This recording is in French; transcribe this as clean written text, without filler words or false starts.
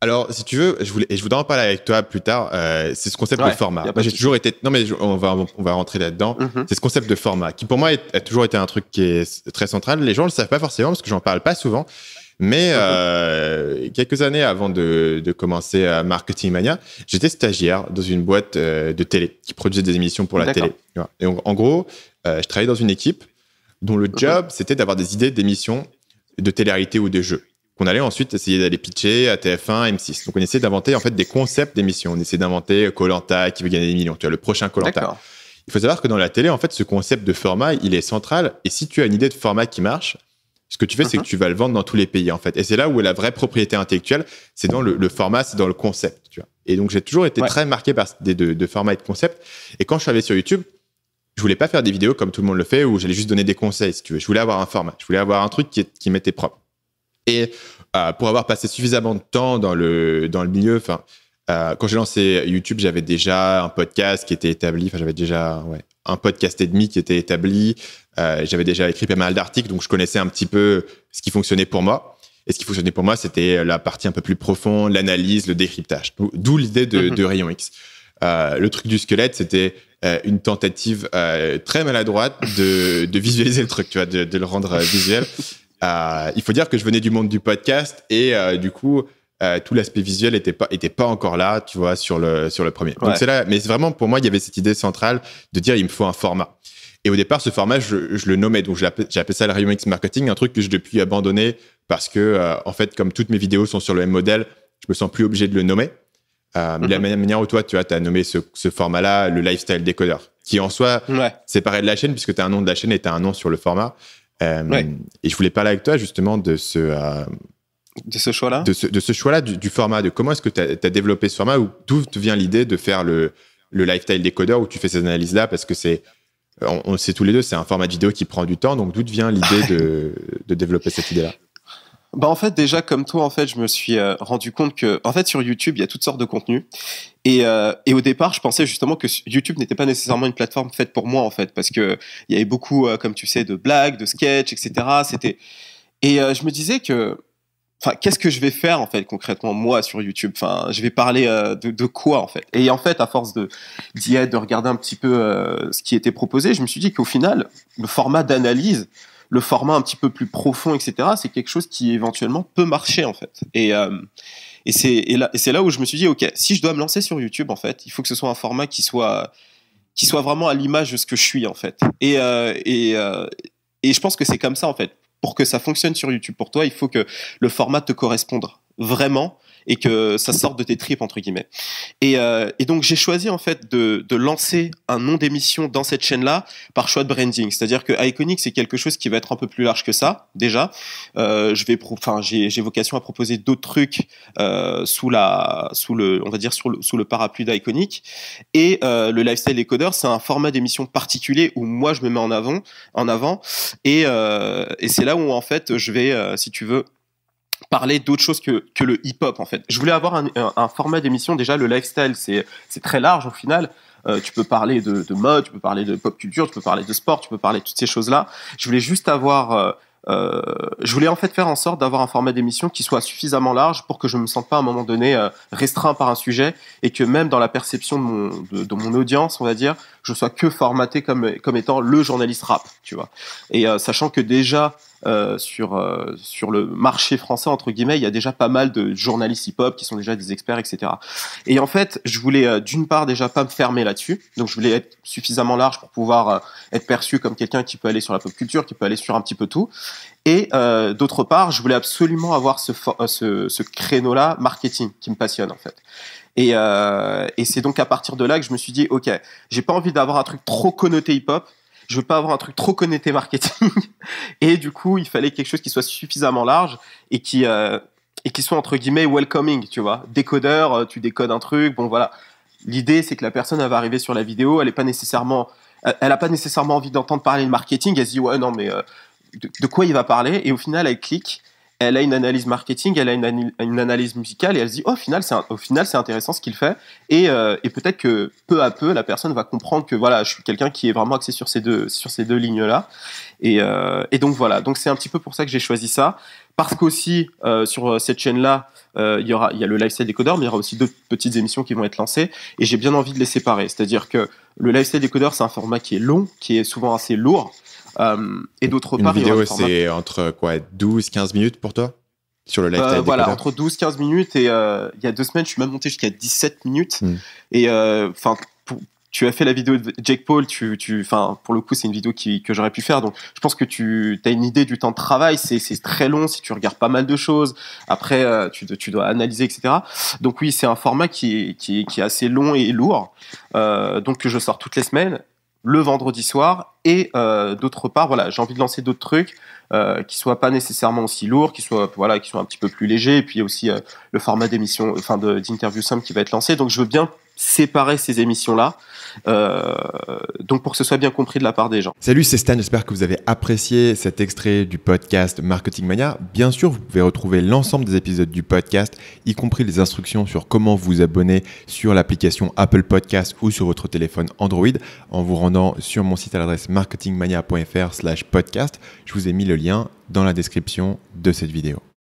Alors, si tu veux, je voudrais en parler avec toi plus tard. C'est ce concept de format. Moi, j'ai toujours été. Non, mais on va rentrer là-dedans. C'est ce concept de format qui, pour moi, a toujours été un truc qui est très central. Les gens le savent pas forcément parce que j'en parle pas souvent. Mais quelques années avant de commencer à Marketing Mania, j'étais stagiaire dans une boîte de télé qui produisait des émissions pour la télé. Et en gros, je travaillais dans une équipe dont le job, c'était d'avoir des idées d'émissions de télé-réalité ou de jeux qu'on allait ensuite essayer d'aller pitcher à TF1, M6. Donc, on essayait d'inventer en fait des concepts d'émissions. On essayait d'inventer Koh-Lanta qui veut gagner des millions. Tu vois, le prochain Koh-Lanta. Il faut savoir que dans la télé, en fait, ce concept de format, il est central. Et si tu as une idée de format qui marche, ce que tu fais, c'est que tu vas le vendre dans tous les pays, en fait. Et c'est là où la vraie propriété intellectuelle, c'est dans le format, c'est dans le concept, tu vois. Et donc, j'ai toujours été très marqué par cette idée de format et de concept. Et quand je suis arrivé sur YouTube, je voulais pas faire des vidéos comme tout le monde le fait, où j'allais juste donner des conseils, si tu veux. Je voulais avoir un format. Je voulais avoir un truc qui m'était propre. Et pour avoir passé suffisamment de temps dans le milieu, quand j'ai lancé YouTube, j'avais déjà un podcast qui était établi. Enfin, j'avais déjà un podcast et demi qui était établi. J'avais déjà écrit pas mal d'articles, donc je connaissais un petit peu ce qui fonctionnait pour moi. Et ce qui fonctionnait pour moi, c'était la partie un peu plus profonde, l'analyse, le décryptage. D'où l'idée de Rayon X. Le truc du squelette, c'était une tentative très maladroite de visualiser le truc, tu vois, de le rendre visuel. Il faut dire que je venais du monde du podcast et du coup, tout l'aspect visuel était pas encore là, tu vois, sur le premier. Donc c'est là, mais c'est vraiment pour moi, il y avait cette idée centrale de dire il me faut un format. Et au départ, ce format, je le nommais, donc j'ai appelé ça le Rayon X Marketing, un truc que je depuis abandonné parce que en fait, comme toutes mes vidéos sont sur le même modèle, je me sens plus obligé de le nommer. Mais la manière où toi, tu as nommé ce format-là, le Lifestyle Decoder, qui en soi séparé de la chaîne puisque tu as un nom de la chaîne et tu as un nom sur le format. Et je voulais parler avec toi justement de ce choix-là, de ce choix-là du format, de comment est-ce que tu as développé ce format, ou d'où te vient l'idée de faire le Lifestyle Decoder où tu fais ces analyses-là, parce que on le sait tous les deux, c'est un format de vidéo qui prend du temps, donc d'où te vient l'idée de développer cette idée-là? En fait, déjà, comme toi, en fait, je me suis rendu compte que, en fait, sur YouTube, il y a toutes sortes de contenus. Et au départ, je pensais justement que YouTube n'était pas nécessairement une plateforme faite pour moi, en fait, parce que il y avait beaucoup, comme tu sais, de blagues, de sketchs, etc. Et je me disais que, qu'est-ce que je vais faire, en fait, concrètement, moi, sur YouTube? Je vais parler de quoi, en fait? Et en fait, à force d'y être, de regarder un petit peu ce qui était proposé, je me suis dit qu'au final, le format d'analyse, le format un petit peu plus profond, etc., c'est quelque chose qui éventuellement peut marcher, en fait. Et c'est là où je me suis dit, ok, si je dois me lancer sur YouTube, en fait, il faut que ce soit un format qui soit vraiment à l'image de ce que je suis, en fait. Et je pense que c'est comme ça, en fait. Pour que ça fonctionne sur YouTube pour toi, il faut que le format te corresponde vraiment et que ça sorte de tes tripes, entre guillemets. Et donc, j'ai choisi, en fait, de lancer un nom d'émission dans cette chaîne-là par choix de branding. C'est-à-dire que Iconic, c'est quelque chose qui va être un peu plus large que ça, déjà. J'ai vocation à proposer d'autres trucs sous le parapluie d'Iconic. Et le Lifestyle Decoder, c'est un format d'émission particulier où moi, je me mets en avant. Et c'est là où, en fait, je vais, si tu veux, parler d'autre chose que le hip-hop, en fait. Je voulais avoir un format d'émission. Déjà, le lifestyle, c'est très large au final. Tu peux parler de mode, tu peux parler de pop culture, tu peux parler de sport, tu peux parler de toutes ces choses-là. Je voulais juste avoir... je voulais en fait faire en sorte d'avoir un format d'émission qui soit suffisamment large pour que je me sente pas à un moment donné restreint par un sujet et que même dans la perception de mon audience, on va dire, je sois que formaté comme étant le journaliste rap, tu vois. Et sachant que déjà sur le marché français, entre guillemets, il y a déjà pas mal de journalistes hip-hop qui sont déjà des experts, etc. Et en fait, je voulais d'une part déjà pas me fermer là-dessus, donc je voulais être suffisamment large pour pouvoir être perçu comme quelqu'un qui peut aller sur la pop culture, qui peut aller sur un petit peu tout. Et d'autre part, je voulais absolument avoir ce créneau-là marketing qui me passionne, en fait. Et c'est donc à partir de là que je me suis dit, ok, j'ai pas envie d'avoir un truc trop connoté hip-hop, je veux pas avoir un truc trop connoté marketing. Et du coup, il fallait quelque chose qui soit suffisamment large et qui soit entre guillemets welcoming, tu vois. Décodeur, tu décodes un truc, bon voilà. L'idée, c'est que la personne, elle va arriver sur la vidéo, elle a pas nécessairement envie d'entendre parler de marketing, elle se dit ouais non mais de quoi il va parler, et au final elle clique, elle a une analyse marketing, elle a une analyse musicale, et elle se dit au final c'est intéressant ce qu'il fait, et peut-être que peu à peu la personne va comprendre que voilà, je suis quelqu'un qui est vraiment axé sur ces deux lignes là, et donc voilà, donc c'est un petit peu pour ça que j'ai choisi ça, parce qu'aussi sur cette chaîne-là, il y a le Lifestyle Décodeur, mais il y aura aussi d'autres petites émissions qui vont être lancées, et j'ai bien envie de les séparer. C'est-à-dire que le Lifestyle Décodeur, c'est un format qui est long, qui est souvent assez lourd, et d'autre part... Une vidéo, c'est entre 12-15 minutes pour toi sur le Lifestyle Décodeur? Voilà, entre 12-15 minutes, et il y a 2 semaines, je suis même monté jusqu'à 17 minutes, et tu as fait la vidéo de Jake Paul, pour le coup, c'est une vidéo que j'aurais pu faire. Donc, je pense que tu as une idée du temps de travail. C'est très long si tu regardes pas mal de choses. Après, tu dois analyser, etc. Donc oui, c'est un format qui est assez long et lourd. Donc, que je sors toutes les semaines, le vendredi soir. Et d'autre part, voilà, j'ai envie de lancer d'autres trucs qui soient pas nécessairement aussi lourds, qui soient un petit peu plus légers. Et puis, il y a aussi le format d'émission, d'interview simple qui va être lancé. Donc, je veux bien séparer ces émissions-là, donc pour que ce soit bien compris de la part des gens. Salut, c'est Stan, j'espère que vous avez apprécié cet extrait du podcast Marketing Mania. Bien sûr, vous pouvez retrouver l'ensemble des épisodes du podcast, y compris les instructions sur comment vous abonner sur l'application Apple Podcast ou sur votre téléphone Android en vous rendant sur mon site à l'adresse marketingmania.fr/podcast. Je vous ai mis le lien dans la description de cette vidéo.